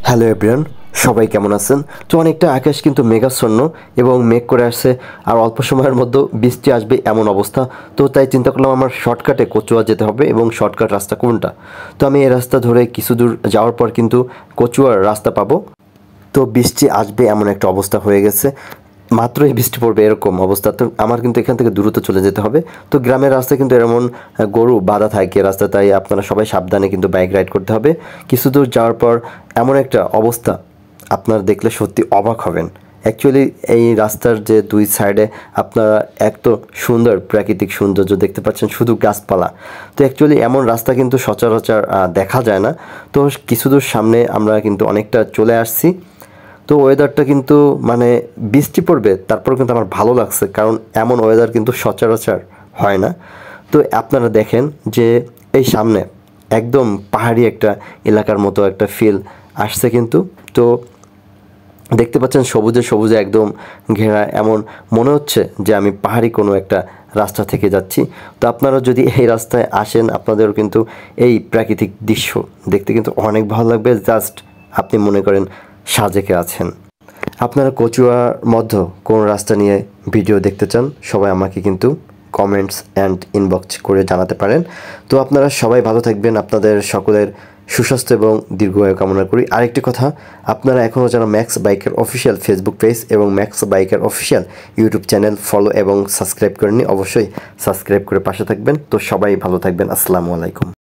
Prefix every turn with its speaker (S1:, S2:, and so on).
S1: Hello everyone, সবাই কেমন আছেন? তো অনেকটা আকাশ কিন্তু মেঘাচ্ছন্ন এবং মেঘ করে আসছে, আর অল্প সময়ের মধ্যে বৃষ্টি আসবে এমন অবস্থা। তো তাই চিন্তা করলাম আমার শর্টকাটে কচুয়া যেতে হবে, এবং শর্টকাট রাস্তা কোনটা। তো আমি এই রাস্তা ধরে কিছু দূর যাওয়ার পর কিন্তু কচুয়ার রাস্তা পাবো। তো বৃষ্টি আসবে এমন একটা অবস্থা হয়ে গেছে, মাত্রই বৃষ্টি পড়বে এরকম অবস্থা। তো আমার কিন্তু এখান থেকে দ্রুত চলে যেতে হবে। তো গ্রামের রাস্তায় কিন্তু এমন গরু বাঁধা থাকে রাস্তা, তাই আপনারা সবাই সাবধানে কিন্তু বাইক রাইড করতে হবে। কিছু দূর যাওয়ার পর এমন একটা অবস্থা আপনারা দেখলে সত্যি অবাক হবেন। অ্যাকচুয়ালি এই রাস্তার যে দুই সাইডে আপনারা এত সুন্দর প্রাকৃতিক সৌন্দর্য দেখতে পাচ্ছেন, শুধু গাছপালা। তো অ্যাকচুয়ালি এমন রাস্তা কিন্তু সচরাচর দেখা যায় না। তো কিছু দূর সামনে আমরা কিন্তু অনেকটা চলে আসছি। তো ওয়েদারটা কিন্তু মানে বৃষ্টি পড়বে, তারপর কিন্তু আমার ভালো লাগছে, কারণ এমন ওয়েদার কিন্তু সচরাচর হয় না। তো আপনারা দেখেন যে এই সামনে একদম পাহাড়ি একটা এলাকার মতো একটা ফিল আসছে কিন্তু। তো দেখতে পাচ্ছেন সবুজে সবুজে একদম ঘেরা, এমন মনে হচ্ছে যে আমি পাহাড়ি কোনো একটা রাস্তা থেকে যাচ্ছি। তো আপনারা যদি এই রাস্তায় আসেন, আপনাদেরও কিন্তু এই প্রাকৃতিক দৃশ্য দেখতে কিন্তু অনেক ভালো লাগবে। জাস্ট আপনি মনে করেন সাজেকে আছেন। আপনারা কচুয়ার মধ্যে কোন রাস্তা নিয়ে ভিডিও দেখতে চান, সবাই আমাকে কিন্তু কমেন্টস অ্যান্ড ইনবক্স করে জানাতে পারেন। তো আপনারা সবাই ভালো থাকবেন, আপনাদের সকলের সুস্বাস্থ্য এবং দীর্ঘায়ু কামনা করি। আরেকটি কথা, আপনারা এখনও যারা ম্যাক্স বাইকের অফিসিয়াল ফেসবুক পেজ এবং ম্যাক্স বাইকের অফিসিয়াল ইউটিউব চ্যানেল ফলো এবং সাবস্ক্রাইব করেননি, অবশ্যই সাবস্ক্রাইব করে পাশে থাকবেন। তো সবাই ভালো থাকবেন। আসসালামু আলাইকুম।